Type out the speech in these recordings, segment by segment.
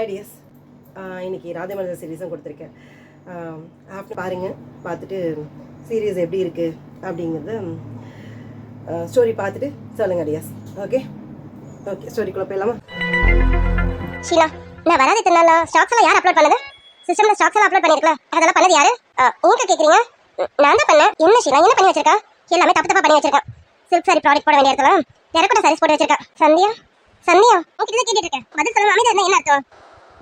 Hi tears, இன்றைக்கி ராதேமலர் சீரீஸும் கொடுத்துருக்கேன். After பாருங்கள், பார்த்துட்டு சீரீஸ் எப்படி இருக்குது அப்படிங்கிறத ஸ்டோரி பார்த்துட்டு சொல்லுங்கள் டியர்ஸ். ஓகே ஓகே, ஸ்டோரிக்குள்ளே போயிடலாமா? ஷீலா, நான் வராது இத்தனை ஸ்டாக்ஸ் எல்லாம் யார் அப்லோட் பண்ணது? சிஸ்டம்ல ஸ்டாக்ஸ் எல்லாம் அப்லோட் பண்ணிருக்கலாம். அதெல்லாம் பண்ணது யாரு? எங்க கேக்குறீங்க? நான் தான் பண்ணேன். என்ன ஷீலா என்ன பண்ணி வச்சிருக்கா? எல்லாமே தப்பு தப்பா பண்ணி வச்சிருக்கேன். சில்க் சாரி ப்ராடக்ட் போட வேண்டிய இடத்துல டெரகோட்டா சாரீஸ் போட்டு வச்சிருக்கா. சந்தியா சந்தியா உங்ககிட்ட கேட்டுட்டு இருக்கேன், பதில் சொல்ல. அமைதியா இருந்தா என்ன அர்த்தம்?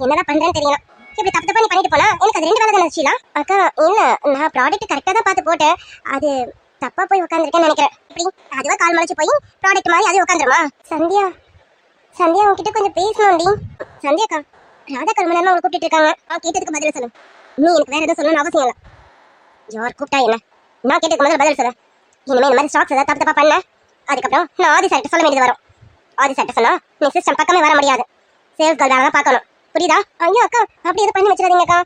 என்னதான் பண்றேன்னு தெரியல. இப்படி தப்பு தப்பா நீ பண்ணிட்டு போனா எனக்கு அது 2 வேலை தானே ஷீலா. அக்கா இல்ல, நான் ப்ராடக்ட் கரெக்டா தான் பார்த்து போட்டேன். அது தப்பா போய் உட்காந்துருக்கேன்னு நினைக்கிறேன். இப்படி அதுவா கால் மலைச்சு போய் ப்ராடக்ட் மாதிரி அது உட்காந்துருமா? சந்தியா சந்தியா உங்ககிட்ட கொஞ்சம் பேசணும்டி. சந்தியாக்கா, ராதா கல்மணமா அவங்க கூப்பிட்டு இருக்காங்க. கேட்டதுக்கு பதில் சொல்லு. நீ எனக்கு வேற எதுவும் சொல்லணும்னு அவசியம் இல்லை. யார் கூப்பிட்டா என்ன? நான் கேட்டதுக்கு முதல்ல பதில் சொல்லு. இனிமே இந்த மாதிரி ஸ்டாக்ஸ் ஏதாவது தப்பு தப்பா பண்ண, அதுக்கப்புறம் நான் ஆதி சார்ட்ட சொல்ல வேண்டியது வரும். ஆதி சார்ட்ட சொன்னா நீ சிஸ்டம் பக்கமே வர முடியாது. சேல்ஸ் கேர்ள் வேலை தான் பார்க்கணும், புரியுதா? ஐயோ அக்கா, அப்படி எதுவும் பண்ணி வச்சிடாதீங்கக்கா.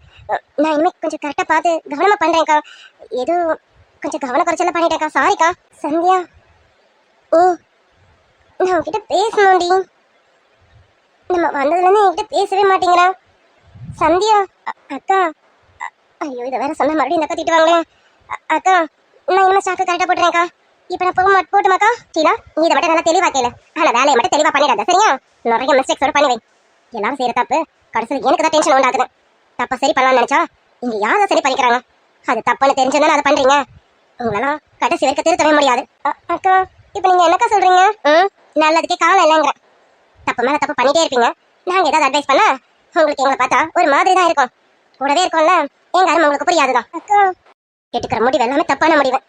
நான் இனிமே கொஞ்சம் கரெக்டா பார்த்து கவனமா பண்றேன்க்கா. ஏதோ கொஞ்சம் கவன குறைச்சல பண்ணிட்டேன்க்கா. சாரிக்கா. சந்தியா, நான் உங்ககிட்ட பேசணும்டி. நம்ம வந்ததுலேருந்து என்கிட்ட பேசவே மாட்டேங்கிறா. சந்தியா அக்கா. ஐயோ, இதை வேற சொன்ன மறுபடியும் இந்த அக்கா திட்டுவாங்களே. அக்கா, நான் இனிமே ஸ்டாக்கு கரெக்டாக போட்டுறேன்க்கா. இப்போ நான் போட்டுமாக்கா? சீலா, நீ இதை மட்டும் நல்லா தெளிவாக கேளு. ஆனால் வேலையை மட்டும் தெளிவாக பண்ணிடாத, சரியா? நிறைய மிஸ்டேக்ஸோட பண்ணுவேன். எல்லாரும் செய்கிற தப்பு கடைசியில் எனக்கு தான் டென்ஷன் உண்டாக்குது. தப்பை சரி பண்ணலாம்னு நினச்சா இங்கே யாரை சரி பண்ணிக்கிறாங்க? அது தப்புன்னு தெரிஞ்சுதானே அதை பண்ணுறீங்க. உங்களெல்லாம் கடைசி வரைக்கும் திருத்தவே முடியாது. அக்கா, இப்போ நீங்கள் என்னக்கா சொல்கிறீங்க? நல்லதுக்கே காலம் இல்லைங்கிறேன். தப்பு மேலே தப்பு பண்ணிட்டே இருப்பீங்க. நாங்கள் ஏதாவது அட்வைஸ் பண்ணா உங்களுக்கு எங்களை பார்த்தா ஒரு மாதிரி தான் இருக்கும். கூடவே இருக்கும்ல, எங்க அருமை உங்களுக்கு புரியாதுதான். அக்கா, கேட்டுக்கிற முடிவு எல்லாமே தப்பான முடிவு.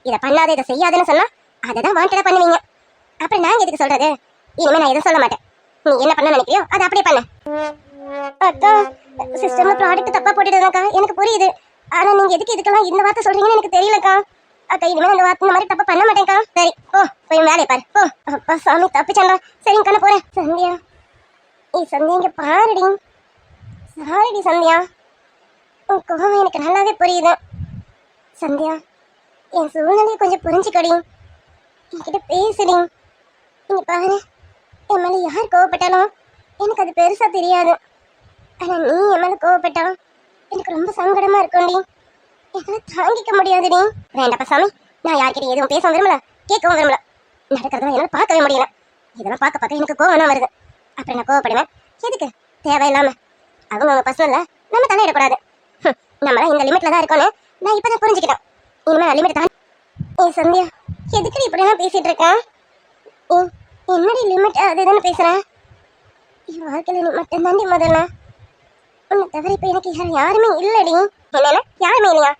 இதை பண்ணாத இதை செய்யாதுன்னு சொன்னா அதை தான் வாண்டடா பண்ணுவீங்க. அப்புறம் நாங்கள் எதுக்கு சொல்றது? இனிமே நான் எதுவும் சொல்ல மாட்டேன். நீ என்ன பண்ண நினைக்கிறியோ அதை அப்படியே பண்ணு. அக்கா, சிஸ்டம்ல ப்ராடக்ட் தப்பா போட்டுடுதாக்கா, எனக்கு புரியுது. ஆனா நீங்க எதுக்கு இதுக்கெல்லாம் இந்த வார்த்தை சொல்றீங்கன்னு எனக்கு தெரியலக்கா. அக்கா, இனிமே இந்த வார்த்தை இந்த மாதிரி தப்பு பண்ண மாட்டேன்க்கா. சரி, போய் வேலையை பாரு. அப்பா சாமி, தப்பிச்சண்டா. சரிங்க கண்ண போறேன். சந்தியா, சந்தியா இங்க பாருடி. சாரிடி சந்தியா, உன் கோவம் எனக்கு நல்லாவே புரியுது. சந்தியா, என் சூழ்நிலையை கொஞ்சம் புரிஞ்சுக்கடி. என்கிட்ட பேசுடி. இங்க பாரு, என் மேலே யார் கோவப்பட்டாலும் எனக்கு அது பெருசா தெரியாது. ஆனா நீ என் மேலே கோவப்பட்டா எனக்கு ரொம்ப சங்கடமா இருக்கும்டி. என்னால் தாங்கிக்க முடியாதுடி. வேண்டாப்பா சாமி, நான் யார்கிட்ட எதுவும் பேசவும் விரும்பல, கேட்கவும் விரும்பல. நடக்கிறதெல்லாம் என்னால் பார்க்கவே முடியல. இதெல்லாம் பார்க்க பார்க்க எனக்கு கோவம் தான் வருது. அப்புறம் நான் கோவப்படுவேன் எதுக்கு? தேவையில்லாம. அவங்க பர்சனல்ல நம்ம தலையிடக்கூடாது. நம்மளாம் இந்த லிமிட்ல தான் இருக்கோன்னு நான் இப்பதான் புரிஞ்சுக்கிட்டேன். இனிமே நான் லிமிட் தான். சந்தியா, எதுக்கு இப்படிலாம் பேசிட்டு இருக்கேன்? என்னடி லிமிட் அது இதுன்னு பேசுறேன்? என் வாழ்க்கையில நீ மட்டும் தாண்டி முதல்ல. உன்னை தவிர இப்ப எனக்கு யாருமே இல்லடி. என்னன்னா யாருமே இல்லையா?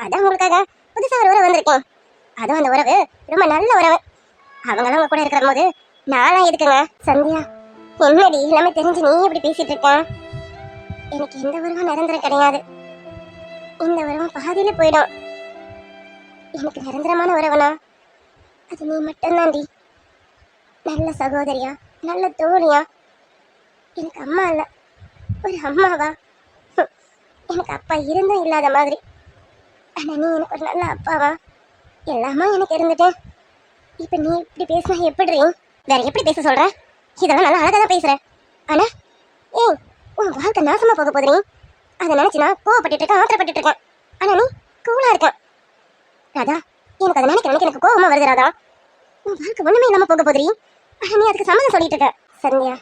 அதான் உங்களுக்காக புதுசா ஒரு உறவு வந்திருக்கேன். அதுவும் அந்த உறவு ரொம்ப நல்ல உறவு. அவங்களாம் உங்க கூட இருக்கிற போது நான்லாம் எதுக்குங்க? சந்தியா, என்னடி எல்லாமே தெரிஞ்சு நீ இப்படி பேசிட்டு இருக்க? எனக்கு எந்த உறவும் நிரந்தரம் கிடையாது. இந்த உறவும் பாதியில போயிடும். எனக்கு நிரந்தரமான உறவுனா அது நீ மட்டும்தான்டி. நல்ல சகோதரியா, நல்ல தோழியா. எனக்கு அம்மா இல்ல, ஒரு அம்மாவா? எனக்கு அப்பா இருந்தும் இல்லாத மாதிரி. ஆனா நீ எனக்கு ஒரு நல்ல அப்பாவா? எல்லாமா எனக்கு இருந்துட்டு இப்ப நீ இப்படி பேசினா எப்படி? வேற எப்படி பேச சொல்ற? இதெல்லாம் நல்லா அழகா தான் பேசுற. ஆனா உன் வாழ்க்கை நாசமா போக போதுறீ. அதை நினைச்சு நான் கோவப்பட்டு இருக்கேன், ஆத்திரப்பட்டு இருக்கேன். ஆனா நீ கூலா இருக்க. ராதா, எனக்கு அதை நினைக்க எனக்கு கோவமா வருது. ராதா, உன் வாழ்க்கை ஒண்ணுமே இல்லாம போக போதுறீ. ஆனா நீ அதுக்கு சம்மதம் சொல்லிட்டு இருக்க. சந்தியா,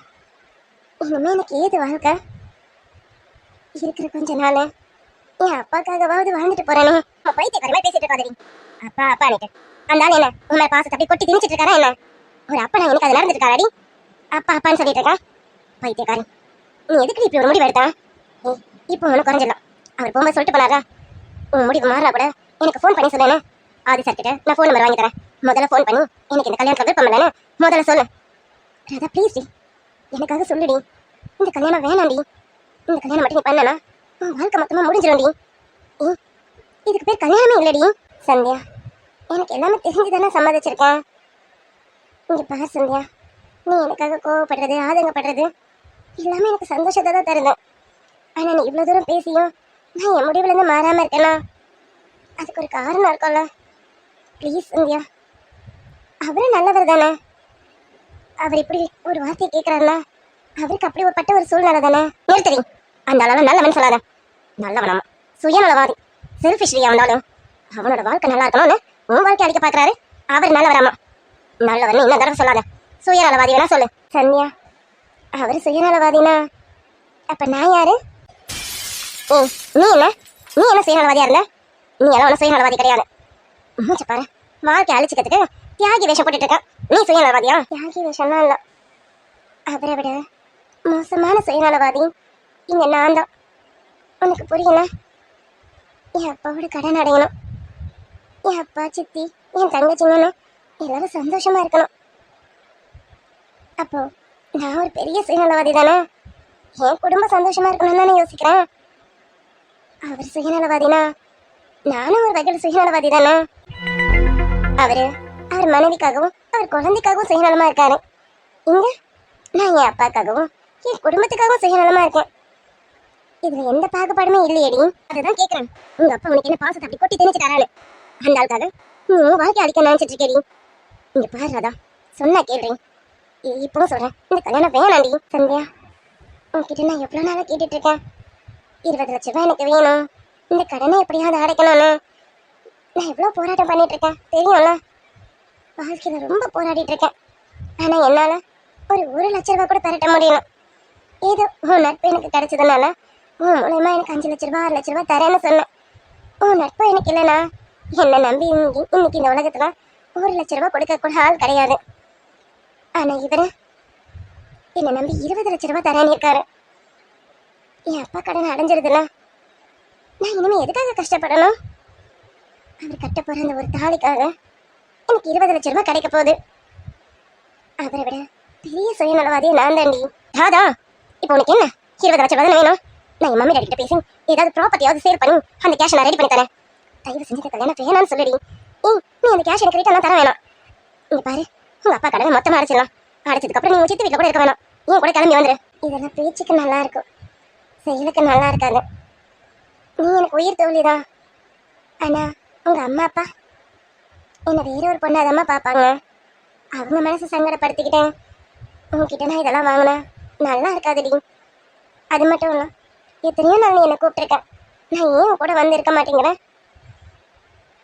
இனிமே எனக்கு ஏது வாழ்க்கை? இருக்கிற கொஞ்ச நாள் என் அப்பாக்காகவாவது வாழ்ந்துட்டு போறேனே. பைத்தியக்காரமா பேசிட்டு இருக்காதீங்க. அப்பா அப்பா அன்னைக்கு அந்த ஆள் என்ன உண்மை பாசத்தை அப்படி கொட்டி திணிச்சிட்டு இருக்காரா என்ன? ஒரு அப்பா நான் எனக்கு அது நடந்துட்டு இருக்காடி. அப்பா அப்பான்னு சொல்லிட்டு இருக்கா பைத்தியக்காரி. நீ எதுக்கு இப்படி ஒரு முடிவு எடுத்தா? இப்போ ஒன்றும் குறைஞ்சிடலாம். அவர் போகும்போது சொல்லிட்டு போனாரா, உன் முடிவு மாறினா கூட எனக்கு ஃபோன் பண்ணி சொல்லேன்னு. ஆதி சார் கிட்ட நான் ஃபோன் நம்பர் வாங்கி தரேன். முதல்ல ஃபோன் பண்ணி எனக்கு இந்த கல்யாணத்துக்கு விருப்பம் இல்லைன்னு முதல்ல சொல்லு. ராதா ப்ளீஸ் டி, எனக்காக சொல்லுடி. இந்த கல்யாணம் வேணாண்டி. இந்த கல்யாணம் மட்டும் நீ பண்ணனா உன் வாழ்க்கை மொத்தமாக முடிஞ்சிடும்டி. இதுக்கு பேர் கல்யாணமே இல்லடி. சந்தியா, எனக்கு எல்லாமே தெரிஞ்சுதானே சம்மதிச்சிருக்கேன். இங்கே பாரு சந்தியா, நீ எனக்காக கோவப்படுறது, ஆதங்கப்படுறது எல்லாமே எனக்கு சந்தோஷத்தை தான் தருது. ஆனால் நீ இவ்வளோ தூரம் பேசியும் நான் என் முடிவுலேருந்து மாறாமல் இருக்கேன்னா அதுக்கு ஒரு காரணம் இருக்கும்ல. ப்ளீஸ் சந்தியா, அவரும் நல்லவர் தானே. அவர் இப்படி ஒரு வார்த்தையை கேட்குறாருன்னா அவருக்கு அப்படி ஒரு பட்ட ஒரு சூழ்நிலை தானே. நிறுத்தடி, அந்த அளவு நல்லவன் சொல்லாத. நல்லவனாமா, சுயநலவாதி, செல்ஃபிஷ்ரியா இருந்தாலும் அவனோட வாழ்க்கை நல்லா இருக்கணும்னு உன் வாழ்க்கை அடிக்க பாக்குறாரு. அவர் நல்லவராமா. நல்லவன் இன்னும் தடவை சொல்லாத. சுயநலவாதி வேணா சொல்லு. சந்தியா, அவரு சுயநலவாதினா அப்ப நான் யாரு? நீ என்ன சுயநலவாதியா இருந்த? நீ எல்லாம் ஒன்றும் சுயநலவாதி கிடையாது. மூச்சு பாரு, வாழ்க்கை அழிச்சுக்கிறதுக்கு தியாகி வேஷம் போட்டுட்டு இருக்க. நீ சுயநலவாதியா? தியாகி வேஷம்லாம் இல்ல, அவரை விட மோசமான சுயநலவாதி இங்க நான் தான். உனக்கு புரியல? என் அப்பாவோட கடன் அடையணும். என் அப்பா, சித்தி, என் தங்கச்சிங்கன்னு எல்லாரும் சந்தோஷமா இருக்கணும். அப்போ நான் ஒரு பெரிய சுயநலவாதி தானே. என் குடும்பம் சந்தோஷமா இருக்கணும்னு தானே யோசிக்கிறேன். அவர் சுயநலவாதினா நானும் ஒரு வகையில் சுயநலவாதி தானே. அவர் மனைவிக்காகவும் அவர் குழந்தைக்காகவும் சுயநலமா இருக்காரு. இங்க நான் என் அப்பாக்காகவும் என் குடும்பத்துக்காகவும் சுயநலமா இருக்கேன். இதுல எந்த பாகுபாடுமே இல்லையடி. அதுதான் கேக்குறேன், உங்க அப்பா உனக்கு என்ன பாசத்தை அப்படி கொட்டி திணிச்சு தரானு? அந்த ஆளுக்காக நீ வாழ்க்கை அடிக்க நினைச்சிட்டு இருக்கேடி. இங்க பாரு ராதா, சொன்னா கேள்றீங்க. இப்போ சொல்றேன், இந்த கல்யாணம் வேணாண்டி. சந்தியா, உன்கிட்ட நான் எவ்வளவு நாளா கேட்டுட்டு இருக்கேன். 20 லட்சம் ரூபாய் எனக்கு வேணும், இந்த கடனை எப்படியாவது அடைக்கணும்னு நான் எவ்வளவு போராட்டம் பண்ணிட்டு இருக்கேன் தெரியும்ல. வாழ்க்கையில ரொம்ப போராடிட்டு இருக்கேன். ஆனா என்னால ஒரு 1 லட்ச ரூபாய் கூட பெறட்ட முடியல. ஏதோ உன் நட்பு எனக்கு கிடைச்சதுனால உன் மூலயமா எனக்கு 5 லட்ச ரூபாய் 6 லட்ச ரூபாய் தரேன்னு சொன்னேன். உன் நட்பு எனக்கு இல்லைனா என்னை நம்பி இன்னைக்கு இந்த உலகத்துல 1 லட்ச ரூபாய் கொடுக்க கூட ஆள் கிடையாது. ஆனா இவரு என்னை நம்பி 20 லட்ச ரூபாய் தரேன்னு இருக்காரு. என் அப்பா கடன் அடைஞ்சிருதுல, நான் இனிமே எதுக்காக கஷ்டப்படணும்? அவர் கட்ட போற அந்த ஒரு தாலிக்காக எனக்கு 20 லட்ச ரூபாய் கிடைக்க போகுது. அவரை விட பெரிய சுயநலவாதியை நான் தாண்டி. ராதா, இப்போ உனக்கு என்ன 20 லட்ச ரூபாய் தானே வேணும்? நான் என் மம்மி கிட்ட பேசி ஏதாவது ப்ராப்பர்ட்டியாவது சேல் பண்ணி அந்த கேஷ் நான் ரெடி பண்ணி தரேன். தயவு செஞ்சு கல்யாணம் வேணான்னு சொல்லுடி. நீ அந்த கேஷ் எனக்கு ரிட்டர்ன் தர வேணாம். இங்க பாரு, உங்க அப்பா கடனை மொத்தமா அடைச்சிடலாம். அடைச்சதுக்கு அப்புறம் நீ சித்து வீட்டுல கூட இருக்க வேணாம். ஏன் கூட கிளம்பி வந்துரு. இதெல்லாம் பேச்சுக்கு நல்லா இருக்கும், செயலுக்கு நல்லா இருக்காது. நீ எனக்கு உயிர் தோழிதான். ஆனா உங்க அம்மா அப்பா என்ன வேற ஒரு பொண்ணாதம்மா பார்ப்பாங்க. அவங்க மனசை சங்கடப்படுத்திக்கிட்டேன் உங்ககிட்ட நான் இதெல்லாம் வாங்கினேன் நல்லா இருக்காதுடி. அது மட்டும் இல்லை, எத்தனையோ நாள் நீ என்னை கூப்பிட்டுருக்கேன், நான் ஏன் கூட வந்து இருக்க மாட்டேங்கிறேன்?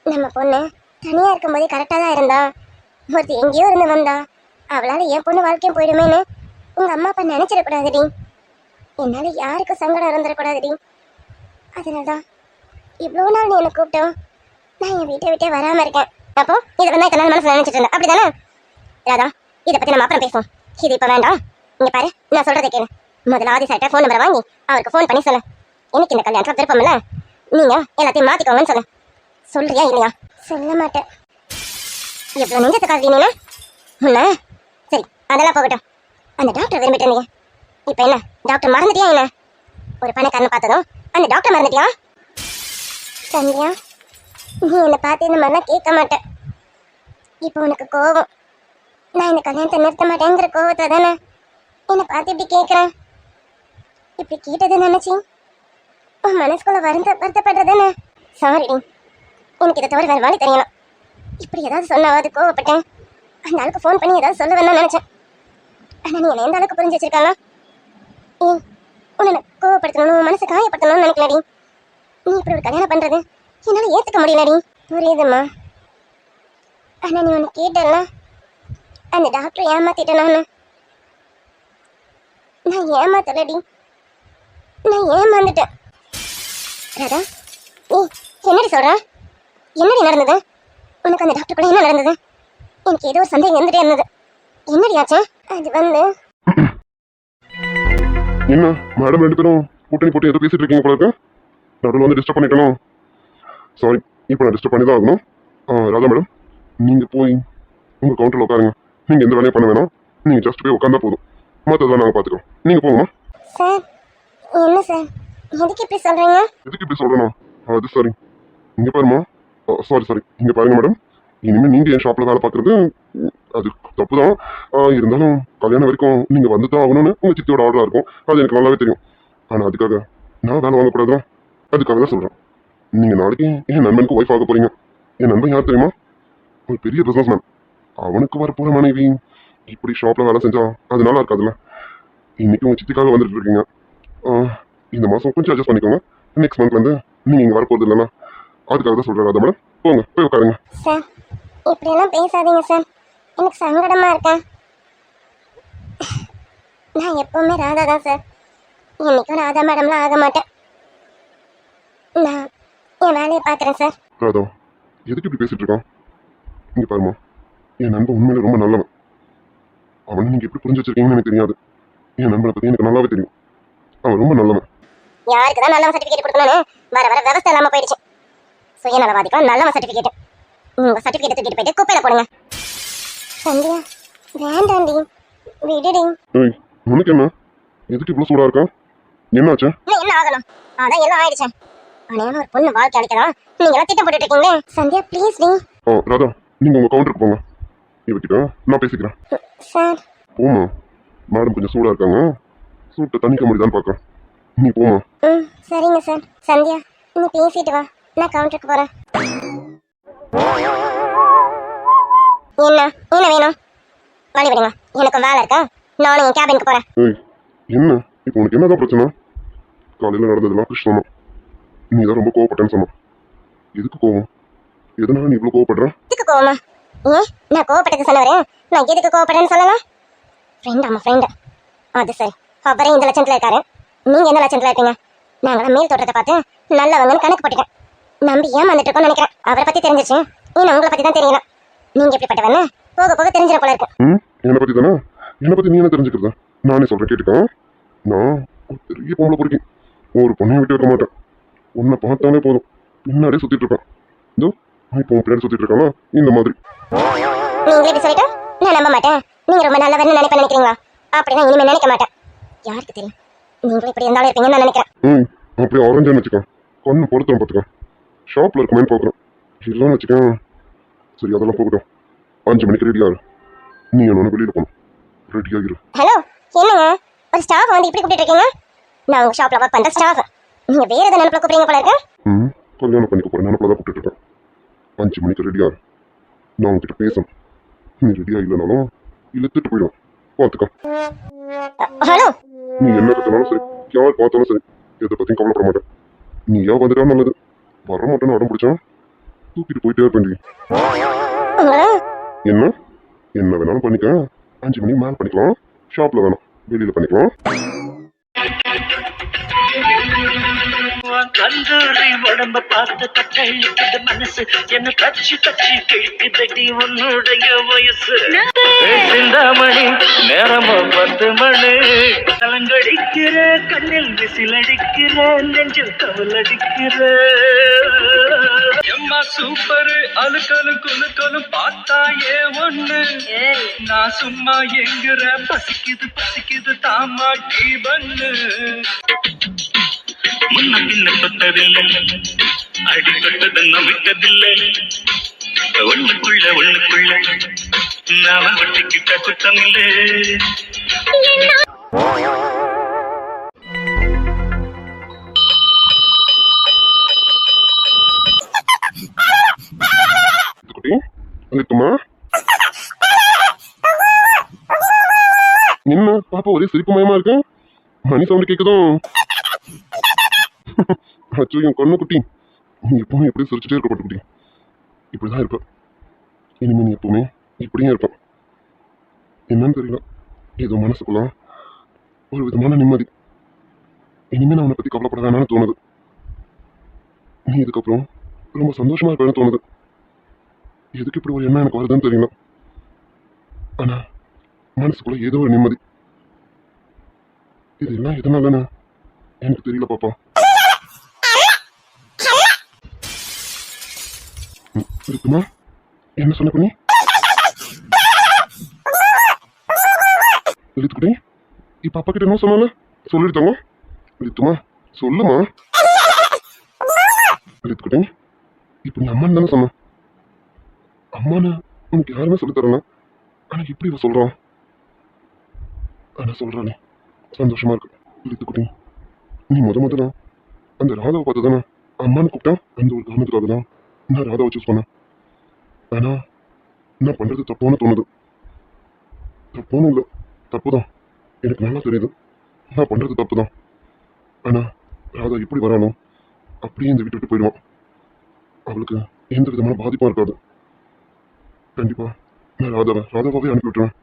நம்ம பொண்ணு தனியாக இருக்கும்போதே கரெக்டாக தான் இருந்தா. ஒருத்தி எங்கேயோ இருந்து வந்தா, அவளால் என் பொண்ணு வாழ்க்கையும் போயிடுமேன்னு உங்கள் அம்மா அப்பா நினச்சிடக்கூடாதுடி. என்னால் யாருக்கும் சங்கடம் இருந்துடக்கூடாதுடி. அதனால தான் இவ்வளோ நாள் நீ என்னை கூப்பிட்டோம், நான் என் வீட்டை விட்டே வராமல் இருக்கேன். அப்போ இதை வந்து இத்தனை நாள் மனசில் நினச்சிட்டு இருந்தேன், அப்படி தானே ராதா? இதை பற்றி நம்ம அப்புறம் பேசுவோம், இது இப்போ வேண்டாம். இங்கே பாரு, நான் சொல்கிறத கேளு. முதல்ல ஆதி சார்ட்ட ஃபோன் நம்பரை வாங்கி அவருக்கு ஃபோன் பண்ணி சொல்லு, எனக்கு இந்த கல்யாணத்தில் விருப்பம் இல்லை, நீங்கள் எல்லாத்தையும் மாற்றிக்கோங்கன்னு சொல்லு. சொல்றியா இல்லையா? சொல்ல மாட்டேன். எவ்வளோ நெஞ்சத்துக்காக நீனா உன்ன? சரி, அதெல்லாம் போகட்டும். அந்த டாக்டர் விரும்பிட்டு இருந்தீங்க, இப்போ என்ன டாக்டர் மறந்துட்டியா? என்ன ஒரு பணக்காரனை பார்த்ததும் அந்த டாக்டர் மறந்துட்டியா? சந்தியா, நீ என்னை பார்த்து இந்த மாதிரிலாம் கேட்க மாட்டேன். இப்போ உனக்கு கோவம், நான் இந்த கல்யாணத்தை நிறுத்த மாட்டேங்கிற கோவத்தை தானே என்னை பார்த்து இப்படி கேட்குறேன். இப்படி கேட்டது நினச்சி உன் மனசுக்குள்ள வருத்தப்படுறதானே? சாரிடி, எனக்கு இதை தவிர வேறு வழி தெரியலாம். இப்படி ஏதாவது சொன்னாவது கோவப்பட்டேன். அந்த ஆளுக்கு ஃபோன் பண்ணி ஏதாவது சொல்ல வேணும்னு நினச்சேன். ஆனால் நீ என்னை எந்த அளவுக்கு புரிஞ்சு வச்சிருக்காங்க? உன்னை கோவப்படுத்தணும், மனசை காயப்படுத்தணும்னு நினைக்கலடி. நீ இப்படி ஒரு கல்யாணம் பண்ணுறது என்னால் ஏற்றுக்க முடியலடி. புரியுதும்மா, ஆனால் நீ ஒன்று கேட்டல, அந்த டாக்டர் ஏமாத்திட்டேன். நான் ஏமாத்தலடி, நான் ஏமாந்துட்டேன். ராதா, என்னடி சொல்ற? என்னடி நடந்தது உனக்கு? அந்த டாக்டர் கூட என்ன நடந்தது? எனக்கு ஏதோ ஒரு சந்தேகம் இருந்துட்டே இருந்தது. என்னடி ஆச்சு? அது வந்து என்ன மேடம், 2 பேரும் கூட்டணி போட்டு ஏதோ பேசிட்டு இருக்கீங்க போல இருக்கு. நடுவில் வந்து டிஸ்டர்ப் பண்ணிக்கணும். சாரி, இப்போ நான் டிஸ்டர்ப் பண்ணி தான் ஆகணும். ராதா மேடம், நீங்கள் போய் உங்கள் கவுண்டரில் உட்காருங்க. நீங்கள் எந்த வேலையும் பண்ண வேணாம், நீங்கள் ஜஸ்ட் போய் உட்காந்தா போதும், மற்றதெல்லாம் நாங்கள் பார்த்துக்கிறோம். நீங்கள் போங்கம்மா. சார், என்ன சார், எதுக்கு இப்படி சொல்கிறீங்க? எதுக்கு இப்படி சொல்கிறேன்னா, அது சரி, இங்கே பாருமா. சாரி, இங்கே பாருங்க மேடம், இனிமேல் நீங்கள் என் ஷாப்பில் வேலை பார்க்குறது அது தப்பு தான். இருந்தாலும் கல்யாணம் வரைக்கும் நீங்கள் வந்து தான் ஆகணும்னு உங்கள் சித்தியோட ஆர்டராக இருக்கும், அது எனக்கு நல்லாவே தெரியும். ஆனால் அதுக்காக நான் வேலை வாங்கக்கூடாதுதான், அதுக்காக தான் சொல்கிறேன். நீங்கள் நாளைக்கு என் நண்பனுக்கு ஒய்ஃப் ஆக போகிறீங்க. என் நண்பன் யார் தெரியுமா? ஒரு பெரிய பிஸ்னஸ் மேன். அவனுக்கு வரப்போகிற மனைவி இப்படி ஷாப்பில் வேலை செஞ்சா அது நல்லா இருக்காதுல்ல. இன்னைக்கு உங்க சித்திக்காக வந்துட்டு இருக்கீங்க. இந்த மாசம் கொஞ்சம் அட்ஜஸ்ட் பண்ணிக்கோங்க. நெக்ஸ்ட் மந்த்ல இருந்து நீங்க இங்க வரப்போறது இல்லைன்னா அதுக்காக தான் சொல்றேன் ராதா மேடம். போங்க போய் உட்காருங்க. சார் இப்படியெல்லாம் பேசாதீங்க சார், எனக்கு சங்கடமா இருக்கேன். நான் எப்பவுமே ராதா தான் சார், இன்னைக்கும் ராதா மேடம்லாம் ஆக மாட்டேன். நான் என் வேலையை பார்க்குறேன் சார். ராதா எதுக்கு இப்படி பேசிட்டு இருக்கான்? இங்க பாருமா, என் நண்பன் உண்மையில ரொம்ப நல்லவன். அவனை நீங்க எப்படி புரிஞ்சு வச்சிருக்கீங்கன்னு எனக்கு தெரியாது. என் நண்பனை பத்தி எனக்கு நல்லாவே தெரியும். அவன் ரொம்ப நல்லவன். யாருக்கு தான் நல்லவன் சர்டிஃபிகேட் கொடுக்கணும்னு வர வர விவசாயம் இல்லாமல் போயிடுச்சு. சுயநலவாதிக்கும் நல்லவன் சர்டிஃபிகேட். உங்க சர்டிஃபிகேட் தூக்கிட்டு போயிட்டு குப்பையில போடுங்க. சந்தியா வேண்டாண்டி, விடுடி. ஏய் உனக்கு என்ன? எதுக்கு இவ்வளவு சூடா இருக்கா? என்னாச்சு? இன்னும் என்ன ஆகணும்? அதான் எல்லாம் ஆயிடுச்சு. அனையான ஒரு பொண்ணு வாழ்க்கை அழைக்கலாம் நீங்க எல்லாம் திட்டம் போட்டுட்டு இருக்கீங்களே. Sandhya please D. ராதா நீங்க உங்க கவுண்டருக்கு போங்க. இவகிட்ட நான் பேசிக்கிறேன். சார் போமா, மேடம் கொஞ்சம் சூடா இருக்காங்க, சூட்டை தணிக்க முடியுதான்னு பார்க்கறேன். நீ போமா. சரிங்க சார். சந்தியா நீ பேசிட்டு வா, நான் கவுண்டருக்கு போறேன். என்ன என்ன வேணும்? வழி விடுங்க, எனக்கு வேலை இருக்கா. நானும் என் கேபினுக்கு போறேன். ஏய் என்ன இப்போ உனக்கு என்னதான் பிரச்சனை? காலையில நடந்ததெல்லாம் கிருஷ்ணமா, நீ தான் ரொம்ப கோவப்பட்டேன்னு சொன்ன. எதுக்கு கோவம்? எதனால நீ இவ்வளவு கோவப்படுற? எதுக்கு கோவமா? ஏன் நான் கோவப்பட்டது சொன்னவரே நான் எதுக்கு கோவப்பட்டேன்னு சொல்லலாம்? ஃப்ரெண்ட் ஆமா ஃப்ரெண்டு. அது சரி, அவரே இந்த லட்சத்துல இருக்காரு, நீங்க என்ன லட்சத்துல இருக்கீங்க? நாங்களாம் மேல் தோட்டத்தை பார்த்து நல்லவங்கன்னு கணக்கு போட்டுட்டேன். நம்பி ஏமாந்துட்டு இருக்கோம்னு நினைக்கிறேன். அவரை பத்தி தெரிஞ்சிச்சு, இன்னும் உங்களை பத்தி தான் தெரியல. நீங்க எப்படிப்பட்டவன்னு போக போக தெரிஞ்சிட போல இருக்கு. என்னை பத்தி தானே? என்னை பத்தி நீ என்ன தெரிஞ்சுக்கிறதா? நானே சொல்றேன் கேட்டுக்கா. நான் ஒரு பெரிய பொம்பளை பொறுக்கி, ஒரு பொண்ணையை விட்டு வைக்க மாட்டேன். உன்னை பார்த்தாலே போதும் பின்னாடியே சுத்திட்டு இருப்பேன். இதோ இப்போ உன் பின்னாடி சுத்திட்டு இருக்கானா இந்த மாதிரி. நீங்களே இப்படி சொல்லிட்டு நான் நம்ப மாட்டேன். நீங்க ரொம்ப நல்லவன்னு நினைக்கிறீங்களா? அப்படின்னா இனிமே நினைக்க மாட்டேன். யாருக்கு தெரியும், நீங்களும் இப்படி இருந்தாலும் இருப்பீங்கன்னு நான் நினைக்கிறேன். அப்படி ஆரஞ்சான்னு வச்சுக்கோ, கண்ணு பொறுத்தவன் பார்த்துக்கோ. ஷாப்ல இருக்குமேன்னு பார்க்குறேன், இல்லைன்னு வச்சுக்கோ. சரி அதெல்லாம் போகட்டும், 5 மணிக்கு ரெடியா இரு. நீ என்ன வெளியில போகணும், ரெடியா இரு. ஹலோ என்னங்க ஒரு ஸ்டாஃப் வந்து இப்படி கூப்பிட்டு இருக்கீங்க? நான் உங்க ஷாப்ல ஒர்க் பண்ற ஸ்டாஃப், நீங்க வேற எதை நினைப்புல கூப்பிடுறீங்க போல இருக்கு. கல்யாணம் பண்ணிக்க போறேன் நினைப்புல தான் கூப்பிட்டு இருக்கேன். 5 மணிக்கு ரெடியா இரு. நான் உங்ககிட்ட பேசணும். நீ ரெடியா இல்லைனாலும் இழுத்துட்டு போயிடும், பார்த்துக்கோ. ஹலோ நீ என்ன கத்தினாலும் சரி, யார் பார்த்தாலும் சரி, எதை பத்தியும் கவலைப்பட மாட்டேன். நீ ஏன் வந்துட்டா நல்லது, வர மாட்டேன்னு அடம் பிடிச்சா தூக்கிட்டு போயிட்டே இருப்பேன். என்ன என்ன வேணாலும் பண்ணிக்க, 5 மணிக்கு மேல பண்ணிக்கலாம். ஷாப்ல வேணாம், வெளியில பண்ணிக்கலாம். கந்தூரி உடம்ப பார்த்து கட்டழிக்குது மனசு, என்ன தச்சு தச்சு கிழிக்குதடி உன்னுடைய வயசு. சிந்தாமணி நேரமோ 10 மணி, கலங்கடிக்கிற கண்ணில் விசிலடிக்கிற நெஞ்சில் கவலடிக்கிற. எம்மா சூப்பர் அழுக்கலு குலுக்கலு பார்த்தாயே ஒண்ணு, நான் சும்மா எங்குற பசிக்குது பசிக்குது தாமாட்டி பண்ணு. முன்ன பின்ன தொட்டதில்லை, அடிப்பட்டதை நம்பிக்கதில்லை. ஒண்ணுக்குள்ள நாம ஒட்டிக்கிட்ட குற்றம் இல்லை. குட்டி அங்கிட்டுமா என்ன பாப்பா ஒரே சிரிப்பு மயமா இருக்கு? மணி சவுண்ட் கேக்குதும். அச்சோ என் கண்ணு குட்டி, நீ எப்பவுமே எப்படி சிரிச்சுட்டே இருக்க குட்டி. இப்படிதான் இருப்ப இனிமே, நீ எப்பவுமே இப்படியே இருப்ப. என்னன்னு தெரியல, ஏதோ மனசுக்குள்ள ஒரு விதமான நிம்மதி. இனிமே நான் உன்னை பத்தி கவலைப்பட வேணாம்னு தோணுது. நீ இதுக்கப்புறம் ரொம்ப சந்தோஷமா இருப்பேன்னு தோணுது. எதுக்கு இப்படி ஒரு எண்ணம் எனக்கு வருதுன்னு தெரியல, ஆனா மனசுக்குள்ள ஏதோ ஒரு நிம்மதி. இது எல்லாம் எதனாலன்னு எனக்கு தெரியல பாப்பா. இருக்குமா என்ன சொன்ன பண்ணி எழுத்துக்கிட்டே இப்ப அப்பா கிட்ட என்ன சொன்னால சொல்லிடுத்தாங்க. எழுத்துமா சொல்லுமா. எழுத்துக்கிட்டே இப்ப நீ அம்மான்னு தானே சொன்ன. அம்மான்னு உனக்கு யாருமே சொல்லித்தரல, ஆனா இப்படி இவ சொல்றான். ஆனா சொல்றானே சந்தோஷமா இருக்கு. எழுத்துக்கிட்டே நீ முதல்ல அந்த ராதாவை பார்த்து தானே அம்மான்னு கூப்பிட்டேன். அந்த ஒரு காரணத்துக்காக தான் நான் ராதாவை சூஸ் பண்ணேன். ஆனா நான் பண்றது தப்பான்னு தோணுது. தப்பானும் இல்லை, தப்புதான், எனக்கு நல்லா தெரியுது. நான் பண்றது தப்பு தான். ஆனா ராதா எப்படி வரானோ அப்படியே இந்த வீட்டை விட்டு போயிடுவான். அவளுக்கு எந்த விதமான பாதிப்பும் இருக்காது. கண்டிப்பா நான் ராதாவாவே அனுப்பி விட்டுருவேன்.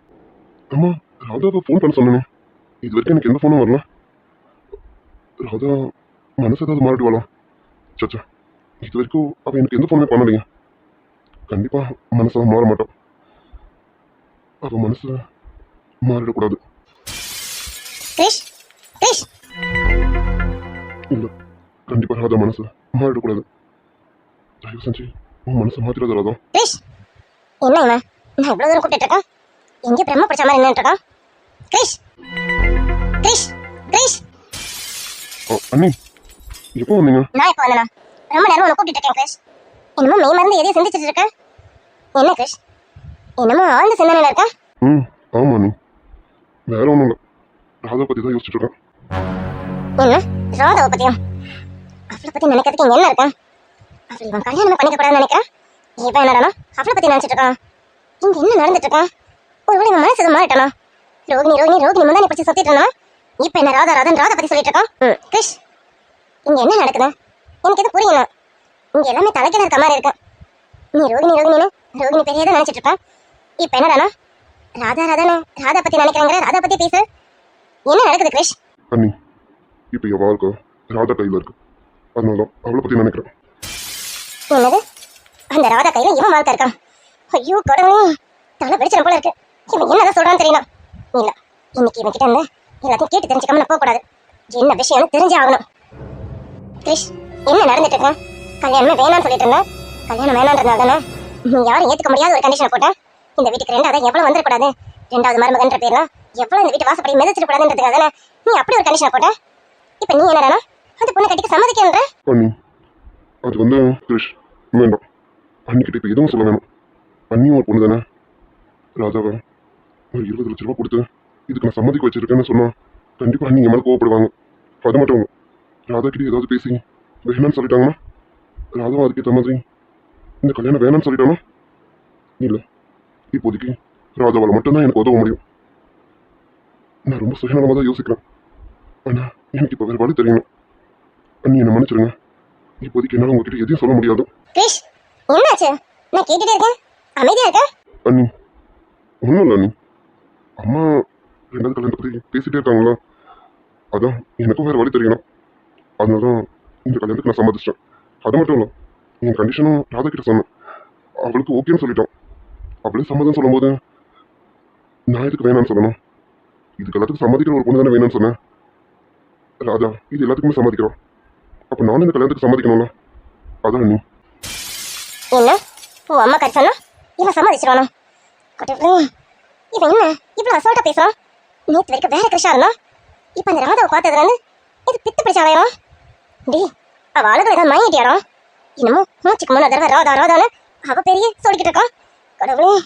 அம்மா, ராதாவை ஃபோன் பண்ண சொன்னேனே, இது வரைக்கும் எனக்கு எந்த ஃபோனும் வரல. ராதா மனசு ஏதாவது மாறிடுவாளா? சச்சா, இது வரைக்கும் அவன் எனக்கு எந்த ஃபோனுமே பண்ணலைங்க. கண்டிப்பா மனசாக மாற மாட்டான். அவன் மனசு மாறிடக்கூடாது. கிரிஷ் கிரிஷ் இல்லை, கண்டிப்பா ராதா மனசு மாறிடக்கூடாது. தயவு செஞ்சு உன் மனசை மாத்திராத ராதா. கிரிஷ் என்ன இவன் நான் இவ்வளவு தூரம் கூப்பிட்டு இருக்கேன், எங்கேயும் பிரம்ம பிடிச்ச மாதிரி நின்றுட்டு இருக்கான். கிரிஷ் கிரிஷ் கிரிஷ் அண்ணி, எப்போ வந்தீங்க? நான் இப்போ வந்தேனா? ரொம்ப நேரம் உன்னை கூப்பிட்டு இருக்கேன் கிரிஷ். என்னமோ மெய் மறந்து எதையும் சிந்திச்சிட்டு இருக்க. என்ன கிரிஷ், என்னமோ ஆழ்ந்த சிந்தனையில இருக்க. ஆமா அண்ணி, வேற ஒன்றும் இல்லை. ராதா பற்றி தான் யோசிச்சுட்டு இருக்கேன். என்ன ராதாவை பத்தியா? அவளை பத்தி நினைக்கிறதுக்கு இங்க என்ன இருக்கா? அவள் இவன் கல்யாணம் பண்ணிக்க கூடாதுன்னு நினைக்கிறேன். இவன் என்னடானா அவளை பத்தி நினைச்சிட்டு இருக்கான். இங்க என்ன நடந்துட்டு இருக்கான்? ஒருவேளை இவன் மனசு எதுவும் மாறிட்டானா? ரோகிணி ரோகிணி ரோகிணி முந்தானி பிடிச்சி சுத்திட்டு இருந்தா, இப்ப என்ன ராதா ராதா பத்தி சொல்லிட்டு இருக்கான். கிரிஷ், இங்க என்ன நடக்குது? எனக்கு எது புரியல. இங்க எல்லாமே தலைக்கில இருக்க மாதிரி இருக்கு. நீ ரோகிணி ரோகிணின்னு ரோகிணி பெரியதான் நினைச்சிட்டு இருப்பேன். இப்ப என்னடானா ராதா பத்தி நினைக்கிறாங்க. ராதா பத்தி பேசு. என்ன நடக்குது கிரிஷ்? அண்ணி, இப்போ என் வாழ்க்கை ராதா கையில் இருக்கு. அதனால தான் அவளை பற்றி நினைக்கிறேன். என்னது? அந்த ராதா கையில இவன் வாழ்க்கை இருக்கான்? ஐயோ கடவுளே, தலை வெடிச்சிடும் போல இருக்கு. இவன் என்னதான் சொல்றான்னு தெரியல. இல்ல, இன்னைக்கு இவன் கிட்ட இருந்து எல்லாத்தையும் கேட்டு தெரிஞ்சுக்காம நான் போக கூடாது. என்ன விஷயம்னு தெரிஞ்சே ஆகணும். கிரிஷ், என்ன நடந்துட்டு இருக்க? கல்யாணமே வேணாம்னு சொல்லிட்டு இருந்தேன். கல்யாணம் வேணான்றதுனால தானே நீ யாரும் ஏத்துக்க முடியாத ஒரு கண்டிஷனை போட்டேன். இந்த வீட்டுக்கு ரெண்டாவது எவ்வளவு வந்துடக்கூடாது, ரெண்டாவது மருமகன்ற பேர்ல எவ்வளவு இந்த வீட்டு வாசப்படி மிதச்சிடக்கூடாதுன்றதுக்காக தானே நீ அப்படி ஒரு கண்டிஷனை போட்ட. இப்ப நீ என்னடானா அந்த பொண்ணு கட்டிக்க சம்மதிக்கின்ற? அண்ணி, அது வந்து கிரிஷ், வேண்டாம். அன்னிக்கிட்ட இப்போ எதுவும் சொல்ல வேணும். அண்ணியும் ஒரு பொண்ணு தானே. ராதாவை ஒரு 20 லட்ச ரூபா கொடுத்து இதுக்கு நான் சம்மதிக்க வச்சிருக்கேன்னு சொன்னா கண்டிப்பாக அண்ணி என் மேலே கோவப்படுவாங்க. அது மட்டும் இல்லை, ராதா கிட்ட ஏதாவது பேசி வேணான்னு சொல்லிட்டாங்கன்னா ராதாவும் அதுக்கேற்ற மாதிரி இந்த கல்யாணம் வேணான்னு சொல்லிட்டானா? இல்லை, இப்போதைக்கு ராதாவால் மட்டும்தான் எனக்கு உதவ முடியும். நான் ரொம்ப சுயநலமாக தான் யோசிக்கிறேன். ஆனால் எனக்கு இப்போ வேறு வழி தெரியணும். அண்ணி என்னை மன்னிச்சிருங்க. இப்போதைக்கு என்னால் உங்ககிட்ட எதையும் சொல்ல முடியாது. கிரிஷ், என்னாச்சு? நான் கேட்டுட்டே இருக்கேன், அமைதியா இருக்க. அண்ணி, ஒன்றும் இல்லை அண்ணி. அம்மா ரெண்டாவது கல்யாணத்தை பற்றி பேசிகிட்டே இருக்காங்களா, அதான் எனக்கும் வேறு வழி தெரியணும். அதனால தான் இந்த கல்யாணத்துக்கு நான் சம்மதிச்சிட்டேன். அது மட்டும் இல்லை, என் கண்டிஷனும் ராதா கிட்ட சொன்னேன். அவளுக்கு ஓகேன்னு சொல்லிட்டான். அவளே சம்மதம் சொல்லும்போது நான் இதுக்கு வேணான்னு சொல்லணும். இதுக்கு எல்லாத்துக்கும் சம்மதிக்கிற ஒரு பொண்ணு தானே வேணும்னு சொன்னேன். ராதா இது எல்லாத்துக்குமே சம்மதிக்கிறோம். அப்போ நானும் இந்த கல்யாணத்துக்கு சம்மதிக்கணும்ல. அதான் நீ என்ன உன் அம்மா கறி சொன்னா இவன் சம்மதிச்சிருவானா? கடவுளே, இவன் என்ன இவ்வளவு அசால்ட்டா பேசுறான்? நேற்று வரைக்கும் வேற கிருஷா இருந்தான், இப்ப அந்த ராதாவை பார்த்ததுல இருந்து இது பித்து பிடிச்சாலையா? டி அவ அழகு ஏதாவது மயங்கிட்டியாடா? இன்னமும் மூச்சுக்கு முன்ன தடவை ராதா ராதான்னு அவ பெரிய சொல்லிக்கிட்டு இருக்கான். கடவுளே,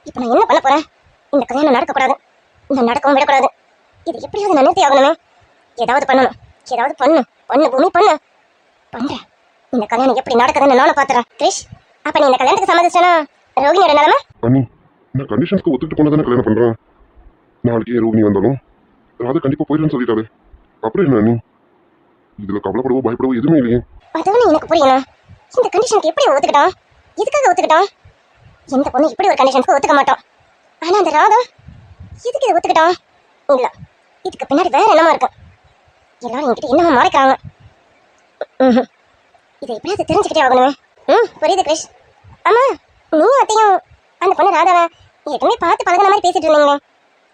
இப்ப நான் என்ன பண்ண போறேன்? இந்த கல்யாணம் நடக்கக்கூடாது, இந்த நடக்கவும் விடக்கூடாது. இது எப்படியாவது நான் நிறுத்தி ஆகணுமே. ஏதாவது பண்ணணும், ஏதாவது பண்ணு பண்ணு பூமி பண்ணு. பண்றேன். இந்த கல்யாணம் எப்படி நடக்குதுன்னு நானும் பாத்துறேன். கிரிஷ், அப்ப நீ இந்த கல்யாணத்துக்கு சம்மதிச்சேனா ரோகிணியோட நிலைமை? அண்ணி, நான் கண்டிஷன்ஸ்க்கு ஒத்துக்கிட்டு போன தானே கல்யாணம் பண்ணுறேன். நாளைக்கே ரோகிணி வந்தாலும் ராதா கண்டிப்பாக போயிடுன்னு சொல்லிட்டாரு. அப்புறம் என்ன அண்ணி, இதில் கவலைப்படவோ பயப்படவோ எதுவுமே இல்லையே. அதுவும் எனக்கு புரியல. இந்த கண்டிஷனுக்கு எப்படி ஒத்துக்கிட்டான்? எதுக்காக ஒத்துக்கிட்டான்? எந்த பொண்ணு இப்படி ஒரு கண்டிஷனுக்கு ஒத்துக்க மாட்டான். ஆனா அந்த ராதா எதுக்கு இதை ஒத்துக்கிட்டான்? இல்ல, இதுக்கு பின்னாடி வேற என்னமா இருக்கு. எல்லாரும் என்கிட்ட என்னமா மறைக்கிறாங்க. இதை எப்படியாவது தெரிஞ்சுக்கிட்டே ஆகணுமே. புரியுது கிரிஷ். ஆமா, நீ அத்தையும் அந்த பொண்ணு ராதாவை ஏற்கனவே பார்த்து பழகின மாதிரி பேசிட்டு இருந்தீங்களே,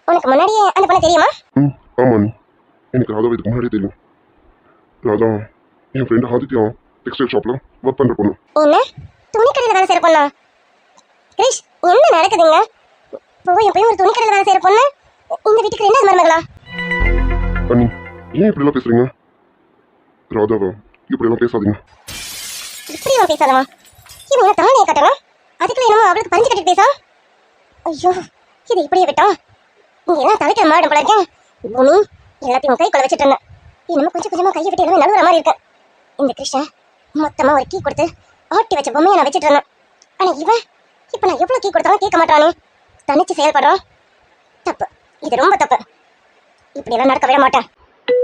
உனக்கு முன்னாடியே அந்த பொண்ணு தெரியுமா? ஆமா அண்ணி, எனக்கு ராதாவை இதுக்கு முன்னாடியே தெரியும். ராதா என் ஃப்ரெண்டு ஆதித்யா டெக்ஸ்டைல் ஷாப்பில் ஒர்க் பண்ணுற பொண்ணு. என்ன துணிக்கடையில் வேலை செய்கிற பொண்ணா? கிரிஷ், என்ன நடக்குதுங்க? போய் ஒரு துணிக்கடையில் வேலை செய்கிற பொண்ணு இந்த வீட்டுக்கு ரெண்டாவது மருமகளா? அண்ணி, ஏன் இப்படிலாம் பேசுறீங்க? ராதாவா இப்படியெல்லாம் பேசாதீங்க. இப்படி அவன் பேசாதவா? இவன் என்ன தானே கட்டணும்? அதுக்குள்ள என்னமோ அவளுக்கு பஞ்சு கட்டிட்டு பேசா? ஐயோ, இது இப்படியே விட்டா இங்க எல்லாம் தலைக்கிற மாடும் போல இருக்கேன். பூமி எல்லாத்தையும் கைக்குள்ள வச்சுட்டு இருந்தேன். என்னமோ கொஞ்சம் கொஞ்சமா கையை விட்டு எல்லாமே நழுவுற மாதிரி இருக்கேன். இந்த கிருஷ்ணன் மொத்தமா ஒரு கீ கொடுத்து ஆட்டி வச்ச பொம்மையை நான் வச்சுட்டு இருந்தேன். ஆனா இவன் இப்ப நான் எவ்வளவு கீ கொடுத்தாலும் கேட்க மாட்டானே. தனிச்சு செயல்படுறான். தப்பு, இது ரொம்ப தப்பு. இப்படி எல்லாம் நடக்க விட மாட்டேன். ஹலோ,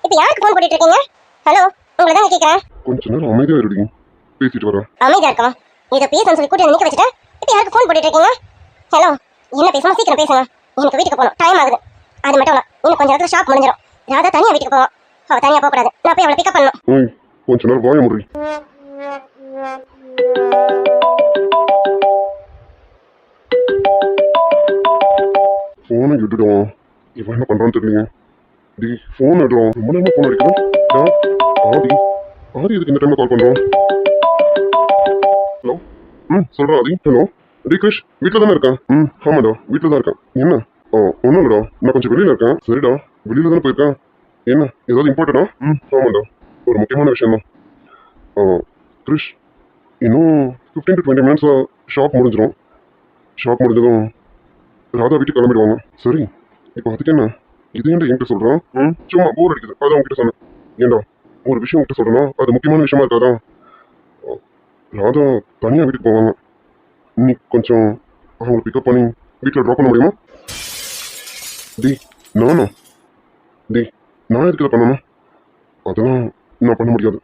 இப்போ யாருக்கு ஃபோன் போட்டுட்டு இருக்கீங்க? ஹலோ, உங்களை தான் கேட்குறேன். கொஞ்ச நேரம் அமைதியா இருடி, பேசிட்டு வரேன். அமைதியா இருக்கமா? ஏதோ பேசணும்னு சொல்லி கூட்டி நிக்க வச்சுட்டேன். இப்போ யாருக்கு ஃபோன் போட்டுட்டு இருக்கீங்க? ஹலோ, என்ன பேசணும் சீக்கிரம் பேசுங்க. எனக்கு வீட்டுக்கு போகணும், டைம் ஆகுது. அது மட்டும் இல்லை, இன்னும் கொஞ்சம் நேரத்தில் ஷாப் முடிஞ்சிடும். ராதா தனியாக வீட்டுக்கு போவோம். அவள் தனியாக போகக்கூடாது. நான் போய் அவளை பிக்கப் பண்ணணும். ஓய், கொஞ்ச நேரம் வாய முடி. போனை விட்டுடுவோம். இவன் என்ன பண்றான்னு தெரியலையே. டி போன் எடுறோம். ரொம்ப நேரமா போன் அடிக்கிறோம். ஆதி ஆதி எதுக்கு இந்த டைம்ல கால் பண்றோம்? ஹலோ, சொல்றா ஆதி. ஹலோ, டி கிரிஷ் வீட்டில் தானே இருக்கேன்? ஆமாடா வீட்டில் தான் இருக்கேன். என்ன? ஒன்றும் இல்லடா, நான் கொஞ்சம் வெளியில இருக்கேன். சரிடா, வெளியில தானே போயிருக்கேன். என்ன ஏதாவது இம்பார்ட்டண்டா? ஆமாண்டா, ஒரு முக்கியமான விஷயம் தான். கிரிஷ், இன்னும் 15 to 20 minutes ஷாப் முடிஞ்சிடும். ஷாப் முடிஞ்சதும் ராதா வீட்டுக்கு கிளம்பிடுவாங்க. சரி, இப்போ அதுக்கு என்ன? இது ஏன்டா என்கிட்ட சொல்கிறான்? சும்மா போர் அடிக்குது, அதான் உங்ககிட்ட சொன்னேன். ஏண்டா ஒரு விஷயம் உங்ககிட்ட சொல்கிறேன்னா அது முக்கியமான விஷயமா இருக்காதா? ராதா தனியாக வீட்டுக்கு போவாங்க. நீ கொஞ்சம் அவங்களை பிக்கப் பண்ணி வீட்டில் ட்ராப் பண்ண முடியுமா? டி நானா? டி நான் எதுக்கு இதை பண்ணணும்? அதெல்லாம் நான் பண்ண முடியாது.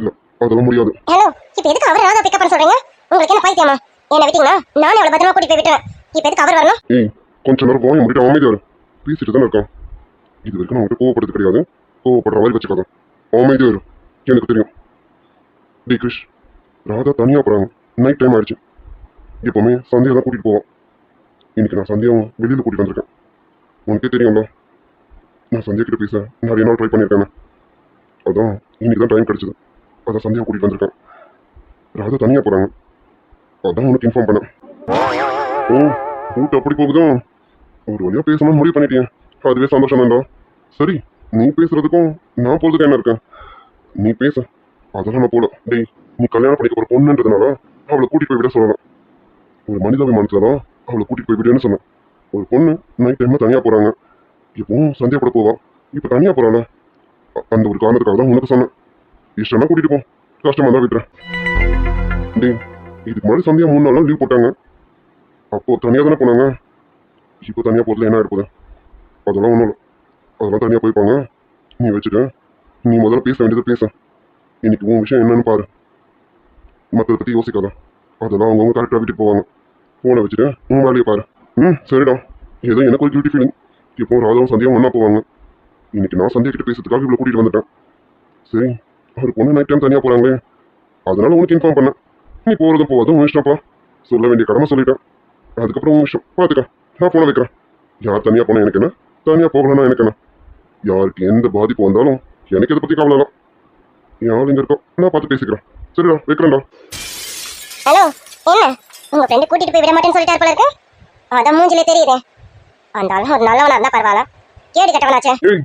இல்லை, அதெல்லாம் முடியாது. ஹலோ, இப்போ எதுக்கு அவர் ராதா பிக்கப் பண்ண சொல்றீங்க? உங்களுக்கு என்ன பைத்தியமா? என்ன விட்டீங்களா? நானே அவளை பத்திரமா கூட்டிட்டு போய் விட்டுறேன். இப்போ எதுக்கு அவர் வரணும்? ஏய், கொஞ்ச நேரம் வாய முடிட்டு அமைதியா இரு. பேசிட்டு தானே இருக்கான். இது வரைக்கும் நான் உங்கள்கிட்ட கோவப்படுறது கிடையாது. கோவப்படுற மாதிரி வச்சுக்காத. அமைதியா இரு, எனக்கு தெரியும். டி கிரிஷ், ராதா தனியாக போகிறாங்க. நைட் டைம் ஆயிடுச்சு. எப்போவுமே சந்தியா தான் கூட்டிகிட்டு போவான். இன்னைக்கு நான் சந்தியாவும் வெளியில் கூட்டிகிட்டு வந்திருக்கேன். உனக்கே தெரியும்ல, நான் சந்தியா கிட்ட பேச நிறைய நாள் ட்ரை பண்ணியிருக்கேன். அதான் இன்னைக்கு தான் டைம் கிடச்சிது. அதான் சந்தியா கூட்டிகிட்டு வந்திருக்கேன். ராதா தனியாக போகிறாங்க. அதான் உனக்கு இன்ஃபார்ம் பண்ணேன். ஓ, ரூட் அப்படி போகுதோ? ஒரு வழியாக பேசணும்னு முடிவு பண்ணிட்டேன். அதுவே சந்தோஷம் தான்டா. சரி, நீ பேசுறதுக்கும் நான் போகிறதுக்கும் என்ன இருக்கேன்? நீ பேச, அதெல்லாம் நான் போல. டேய், நீ கல்யாணம் பண்ணிக்க ஒரு பொண்ணுன்றதுனால அவளை கூட்டிகிட்டு போய் விட சொல்லலாம். ஒரு மனிதாபிமானத்தில் தான் அவளை கூட்டிகிட்டு போய் விடுன்னு சொன்னேன். ஒரு பொண்ணு நைட் டைமில் தனியாக போகிறாங்க. இப்போவும் சந்தியா கூட போவா. இப்போ தனியாக போகிறாள். அந்த ஒரு காரணத்துக்காக தான் உனக்கு சொன்னேன். இஷ்டம்னா கூட்டிகிட்டு போ, கஷ்டமாக தான் விட்டுறேன். டேய், இதுக்கு முன்னாடி சந்தியா 3 நாள் லீவ் போட்டாங்க. அப்போ தனியாக தானே போனாங்க. இப்போ தனியாக போகிறதுல என்ன ஆகிடுப்போது? அதெல்லாம் ஒன்றும் இல்லை. அதெல்லாம் தனியாக போய்ப்பாங்க. நீ வச்சுக்க. நீ முதல்ல பேச வேண்டியது பேச. இன்னைக்கு உன் விஷயம் என்னன்னு பாரு. மற்றதை பற்றி யோசிக்காத. அதெல்லாம் அவங்கவுங்க கரெக்டாக வீட்டுக்கு போவாங்க. ஃபோனை வச்சுட்டு உன் வேலையை பாரு. சரிடா. ஏதோ எனக்கு ஒரு கில்ட்டி ஃபீலிங். இப்போ ராதாவும் சந்தியாவும் ஒன்றா போவாங்க. இன்னைக்கு நான் சந்தியா கிட்ட பேசுறதுக்காக இவ்வளோ கூட்டிகிட்டு வந்துட்டேன். சரி, ஒரு பொண்ணு நைட் டைம் தனியாக போகிறாங்களே, அதனால உனக்கு இன்ஃபார்ம் பண்ணேன். நீ போகிறதும் போவதும் உன் இஷ்டம்ப்பா. சொல்ல வேண்டிய கடமை சொல்லிட்டேன். அதுக்கப்புறம் உன் இஷ்டம். பார்த்துக்க, நான் ஃபோனை வைக்கிறேன். யார் தனியாக போனால் எனக்கு என்ன, தனியாக போகலன்னா எனக்கு என்ன. யாருக்கு எந்த பாதிப்பு வந்தாலும் எனக்கு இதை பற்றி கவலை இல்லை. யார் இங்கே இருக்கோ நான் பார்த்து பேசிக்கிறேன். சரிடா, வைக்கிறேன்டா. ஹலோ, என்ன உங்க ஃப்ரெண்டு கூட்டிட்டு போய் விட மாட்டேன்னு சொல்லிட்டாரு போல இருக்கு. அதான் மூஞ்சிலே தெரியுதே. அந்த ஆள் ஒரு நல்லவனா இருந்தா பரவாயில்ல, கேடு கட்டவனாச்சே. ஏய்,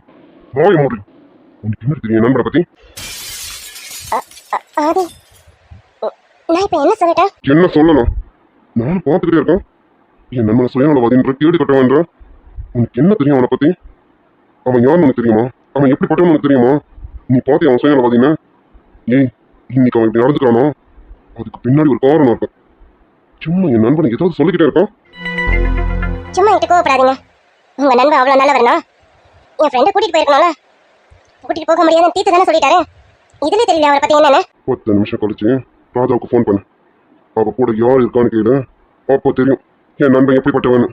வாய மூடி. உனக்கு என்ன தெரியும் நண்பனை பற்றி? ஆதி, நான் இப்போ என்ன சொல்லிட்டேன்? என்ன சொல்லணும்? நானும் பார்த்துக்கிட்டே இருக்கேன். என் நண்பனை சுயநலவாதின்ற கேடு கட்டவன்ற. உனக்கு என்ன தெரியும் அவனை பற்றி? அவன் யாருன்னு உனக்கு தெரியுமா? அவன் எப்படிப்பட்டவன் உனக்கு தெரியுமா? நீ பார்த்து அவன் சுயநலவாதின்னு. ஏய், இன்னைக்கு அவன் இப்படி நடந்துக்கிறானோ அதுக்கு பின்னாடி ஒரு காரணம் இருக்கும். சும்மா என் நண்பனை ஏதாவது சொல்லிக்கிட்டே இருக்கான். சும்மா என்கிட்ட கோவப்படாதீங்க. உங்க நண்பன் அவ்வளோ நல்லவர்னா என் ஃப்ரெண்டை கூட்டிட்டு போயிருக்கணும்ல. கூட்டிட்டு போக முடியாதுன்னு தீர்த்து தானே சொல்லிட்டாரு. இதுலேயே தெரியல அவரை பற்றி என்னன்னு. 10 நிமிஷம் கழிச்சு ராதாவுக்கு ஃபோன் பண்ணு. அவ கூட யார் இருக்கான்னு கேளு. அப்போ தெரியும் என் நண்பன் எப்படிப்பட்டவன்னு.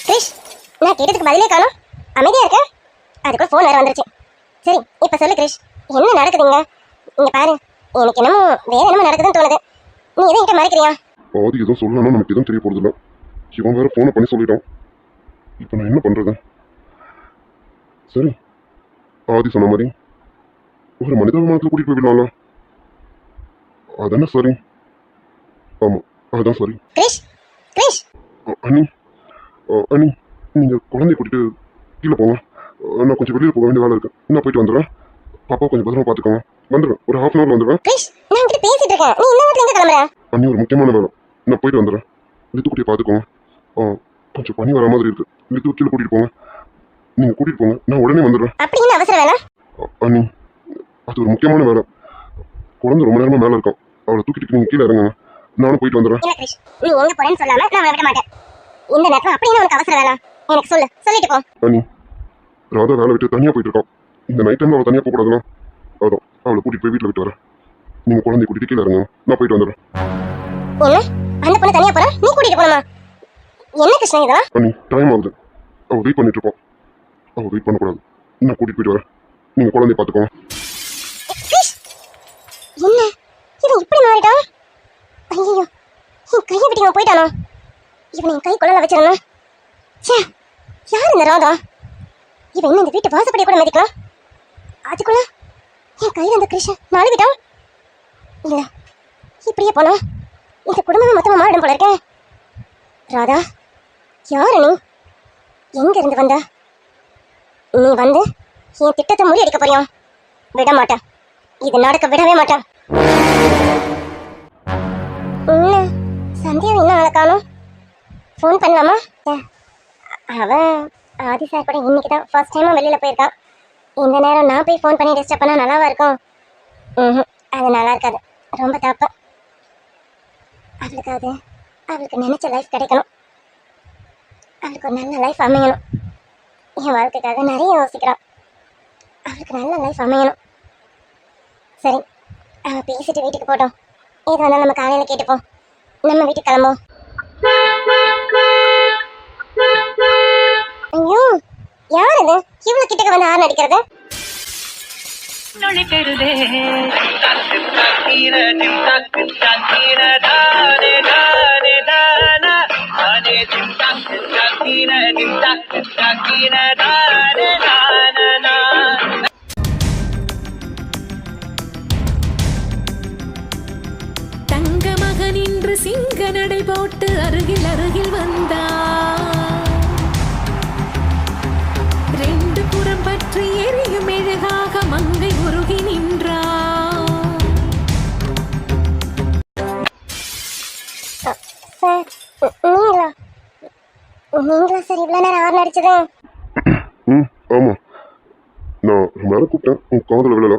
கிரிஷ், நான் கேட்டதுக்கு பதிலே காணும். அமைதியா இருக்க. அதுக்குள்ள ஃபோன் வேற வந்துருச்சு. சரி, இப்போ சொல்லு கிரிஷ், என்ன நடக்குதுங்க? இங்க பாரு, எனக்கு என்னமோ வேற என்னமோ நடக்குதுன்னு தோணுது. நீ எதை என்கிட்ட மறைக்கிறியா? ஆதி எதுவும் சொல்லணும்னா நமக்கு எதுவும் தெரிய போறது இல்லை. இவன் வேற ஃபோனை பண்ணி சொல்லிட்டான். இப்போ நான் என்ன பண்றது? சரி, ஆதி சொன்ன மாதிரி ஒரு மனிதாபிமானத்தில் கூட்டிட்டு போய் விடலாம்ல. அதானே சரி. ஆமா, அதுதான் சரி. கிரிஷ், கிரிஷ், அண்ணி, அண்ணி, நீங்க குழந்தைய கூட்டிட்டு கீழே போங்க. நான் கொஞ்சம் வெளியில் போக வேண்டிய வேலை இருக்கு. நான் போயிட்டு வந்துடுறேன். பாப்பா கொஞ்சம் பத்திரமா பார்த்துக்கோங்க. வந்துடுறேன், ஒரு 1/2 hour வந்துடுவேன். கிரிஷ், நான் உன்கிட்ட பேசிட்டு இருக்கேன். நீ இன்னும் எங்க கிளம்புற? அண்ணி, ஒரு முக்கியமான வேலை. நான் போயிட்டு வந்துடுறேன். லித்துக்குட்டியை பார்த்துக்கோங்க. கொஞ்சம் பனி வர மாதிரி இருக்கு. லித்து கீழே கூட்டிட்டு போங்க. நீங்க கூட்டிட்டு போங்க, நான் உடனே வந்துடுறேன். அப்படி என்ன அவசரம் வேணா? அண்ணி, அது ஒரு முக்கியமான வேலை. குழந்தை ரொம்ப நேரமா மேல இருக்கான். அவளை தூக்கிட்டு நீங்க கீழே இறங்குங்க. நானும் போயிட்டு வந்துடுறேன். இல்ல கிரிஷ், நீ எங்க போறேன்னு சொல்லாம நான் அவனை விட மாட்டேன். இந்த நேரத்துல அப்படியே உனக்கு அவசரம் வேணாம். எனக்கு சொல்லிட்டு போ. அண்ணி, ராதா வேலை விட்டு தனியா போயிட்டு இருக்கான். இந்த நைட் டைம்ல அவள் தனியா போகக்கூடாதுன்னா அதான் அவளை கூட்டிட்டு போய் வீட்டுல விட்டு வரேன். நீங்க குழந்தைய கூட்டிட்டு கீழே இறங்குங்க. நான் போயிட்டு வந்துடுறேன். என்ன அந்த பொண்ணு தனியா போறா, நீ கூட்டிட்டு போணுமா? என்ன கிருஷ்ணா இதெல்லாம்? அண்ணி, டைம் ஆகுது. அவள் வெயிட் பண்ணிட்டு இருப்பான். அவள் வெயிட் பண்ணக்கூடாது. நான் கூட்டிட்டு போயிட்டு வரேன். நீங்க குழந்தைய பாத்துக்கோங்க. கிரிஷ், என்ன இவன் இப்படி மாறிட்டான்? ஐயோ, என் கையை விட்டு இவன் போயிட்டானோ? இவனை என் கை கொள்ளல வச்சிருந்தேன். ச்சே, யார் இந்த ராதா? இவன் இன்னும் இந்த வீட்டு வாசப்படியை கூட மதிக்கலாம். அதுக்குள்ள என் கையில இந்த கிருஷ்ண நாளுகிட்டான். இல்ல, இப்படியே போனா இந்த குடும்பமே மொத்தமா மாறிடும் போல இருக்கேன். ராதா, யாரு நீ? எங்க இருந்து வந்த? நீ வந்து என் திட்டத்தை முறியடிக்க போறியா? விட மாட்டேன். இது நடக்க விடவே மாட்டேன். என்ன சந்தியா இன்னும் ஆளை காணோம்? ஃபோன் பண்ணலாமா? அவன் ஆதி சார் கூட இன்னைக்கு தான் ஃபர்ஸ்ட் டைமாக வெளியில் போயிருக்கான். இந்த நேரம் நான் போய் ஃபோன் பண்ணி டிஸ்டர்ப் பண்ணால் நல்லாவா இருக்கும்? அது நல்லா இருக்காது. ரொம்ப தப்பு. அவளுக்கு நினைச்ச லைஃப் கிடைக்கணும். அவளுக்கு ஒரு நல்ல லைஃப் அமையணும். என் வாழ்க்கைக்காக நிறைய யோசிக்கிறான். அவளுக்கு நல்ல லைஃப் அமையணும். சரி, அவள் பேசிட்டு வீட்டுக்கு போட்டோம். ஏது வந்தாலும் நம்ம காலையில் கேட்டுப்போம். நம்ம வீட்டுக்கு கிளம்புவோம். ஐயோ, யார் இது இவ்வளவு கிட்டக்க வந்து ஆறு அடிக்கிறது? தங்க மகன் இன்று சிங்க நடை போட்டு அருகில் அருகில் வந்தார். ரெண்டு புறம் பற்றி எரியும் மெழுகாக மங்கை உருகி நின்றார். சார், நீங்களா சார் இவ்வளவு நேரம் ஆறு அடிச்சது? ஆமா, நான் ரொம்ப நேரம் கூப்பிட்டேன். உன் காதல விழல,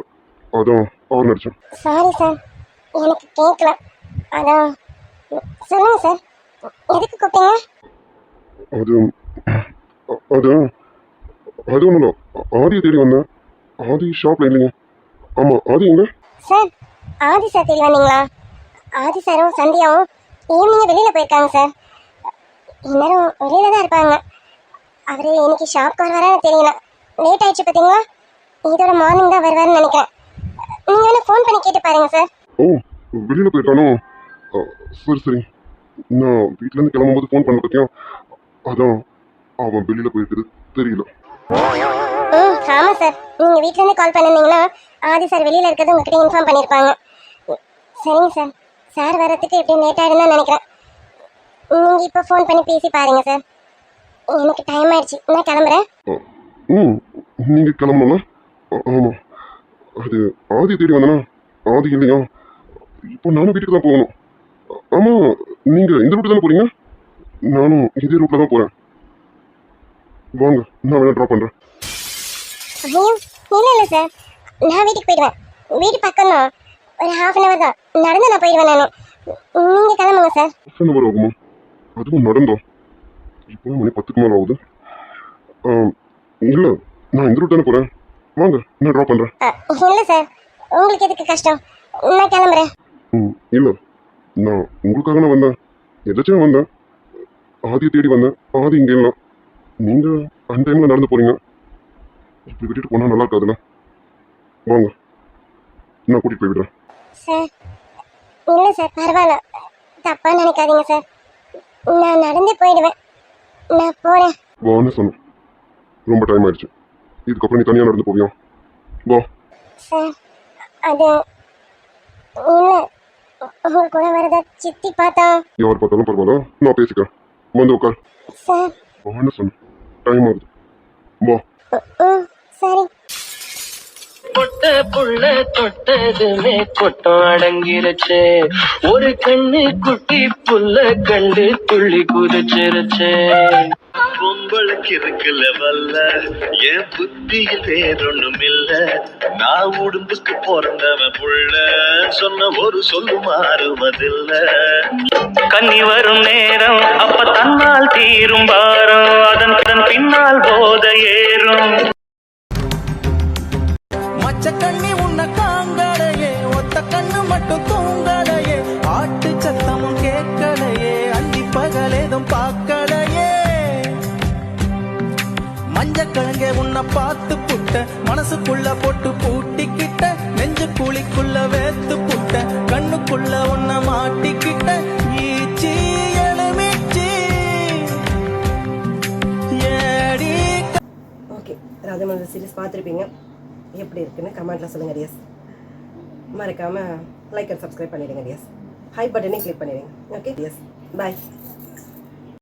அதான் ஆறு அடிச்சேன். சாரி சார், எனக்கு கேட்கல. அதான் சொல்லுங்க சார், எதுக்கு கூப்பிட்டீங்க? அது அது அது ஒன்றும் இல்லை. ஆதியை தேடி வந்தேன். ஆதி ஷாப்ல இல்லைங்க. ஆமா, ஆதி எங்க? சார், ஆதி சார் தேடி வந்தீங்களா? ஆதி சாரும் சந்தியாவும் ஈவினிங் வெளியில போயிருக்காங்க சார். இந்நேரம் வெளியில தான் இருப்பாங்க. அவரு இன்னைக்கு ஷாப்க்கு வருவாரான்னு தெரியல. லேட் ஆயிடுச்சு பார்த்தீங்களா? இதோட மார்னிங் தான் வருவாருன்னு நினைக்கிறேன். நீங்க வேணா ஃபோன் பண்ணி கேட்டு பாருங்க சார். ஓ, வெளியில போயிருக்கானோ? சரி சரி, நான் வீட்டுல இருந்து கிளம்பும்போது ஃபோன் பண்ண பத்தியா, அதான் அவன் வெளியில போயிருக்குது தெரியல. ஆமா சார், நீங்க வீட்ல இருந்து கால் பண்ணிருந்தீங்கன்னா ஆதி சார் வெளியில இருக்கிறது உங்ககிட்ட இன்ஃபார்ம் பண்ணிருப்பாங்க. சரிங்க சார், சார் வரதுக்கு எப்படியும் லேட் ஆயிடுன்னு நினைக்கிறேன். நீங்க இப்போ ஃபோன் பண்ணி பேசி பாருங்க சார். எனக்கு டைம் ஆயிடுச்சு, நான் கிளம்புறேன். நீங்க கிளம்பணும்னா? ஆமா, அது ஆதி தேடி வந்தனா ஆதி இல்லையா? இப்போ நானும் வீட்டுக்கு தான் போகணும். ஆமா, நீங்க இந்த ரூட்ல தானே போறீங்க? நானும் இதே ரூட்ல தான் போறேன். வாங்க, நான் வேணா ட்ராப் பண்றேன். ஐயோ, இல்ல சார், நான் வீட்டுக்கு போயிடுவேன். வீடு பக்கம் தான், ஒரு ½ அன் அவர் தான் நடந்து நான் போயிடுவேன். நான் நீங்க கிளம்புங்க சார். என்ன வர ஆகுமா? அதுவும் நடந்தோம். இப்போ மணி 10க்கு மேல ஆகுது. இல்ல, நான் இந்த ரூட் தானே போறேன். வாங்க, நான் ட்ராப் பண்றேன். இல்ல சார், உங்களுக்கு எதுக்கு கஷ்டம், நான் கிளம்புறேன். இல்ல, நான் உங்களுக்காக நான் வந்தேன். எதாச்சும் வந்தேன். ஆதியை தேடி வந்தேன். ஆதி இங்க இல்லை. நீங்க அந்த டைம்ல நடந்து போறீங்க. இப்படி விட்டுட்டு போனா நல்லா இருக்காதுல்ல. வாங்க, நான் கூட்டிட்டு போய் விடுறேன். சார், இல்லை சார், பரவாயில்ல, தப்பா நினைக்காதீங்க சார். நான் நடந்து போயிடுவேன். நான் போறேன். வான்னு சொன்னேன். ரொம்ப டைம் ஆயிடுச்சு. இதுக்கப்புறம் நீ தனியா நடந்து போவியா? வா. சார், அது இல்லை, உங்க கூட வரத சித்தி பார்த்தா. யார் பார்த்தாலும் பரவாயில்ல, நான் பேசிக்கிறேன். வந்து உட்கார். சார், வான்னு சொன்னேன். டைம் ஆகுது. வா. சரி. பொட்ட புள்ள தொட்டதுமே கொட்டம் அடங்கிருச்சு. ஒரு கண்ணு குட்டி புள்ள கண்டு துள்ளி குதிச்சிருச்சு. உங்களுக்கு இருக்குல்ல வல்ல என் புத்தியில் வேறொன்னும் இல்ல நான் உடம்புக்கு பிறந்தவன் புள்ள சொன்ன ஒரு சொல்லு மாறுவதில்ல கன்னி வரும் நேரம் அப்ப தன்னால் தீரும் பாரம் அதன் பின்னால் போத ஏறும் மச்ச கண்ணி உன்னை காங்களையே ஒத்த கண்ணு மட்டும் தூங்கலையே ஆட்டு சத்தமும் கேட்கலையே அந்தி பகலேதும் பார்க்கலையே மஞ்ச கிழங்கே உன்னை பார்த்து புட்ட மனசுக்குள்ள போட்டு பூட்டிக்கிட்ட நெஞ்சு குழிக்குள்ள வேத்து புட்ட கண்ணுக்குள்ள உன்னை மாட்டிக்கிட்ட ஈச்சி எலுமிச்சி ஏடி ஓகே, ராஜமலர் சீரிஸ் பார்த்துருப்பீங்க. எப்படி இருக்குன்னு கமெண்ட்டில் சொல்லுங்கள் டியர்ஸ். மறக்காமல் லைக் அண்ட் சப்ஸ்கிரைப் பண்ணிவிடுங்க டியர்ஸ். ஹை பட்டனையும் கிளிக் பண்ணிடுங்க. ஓகே டியர்ஸ், பாய்.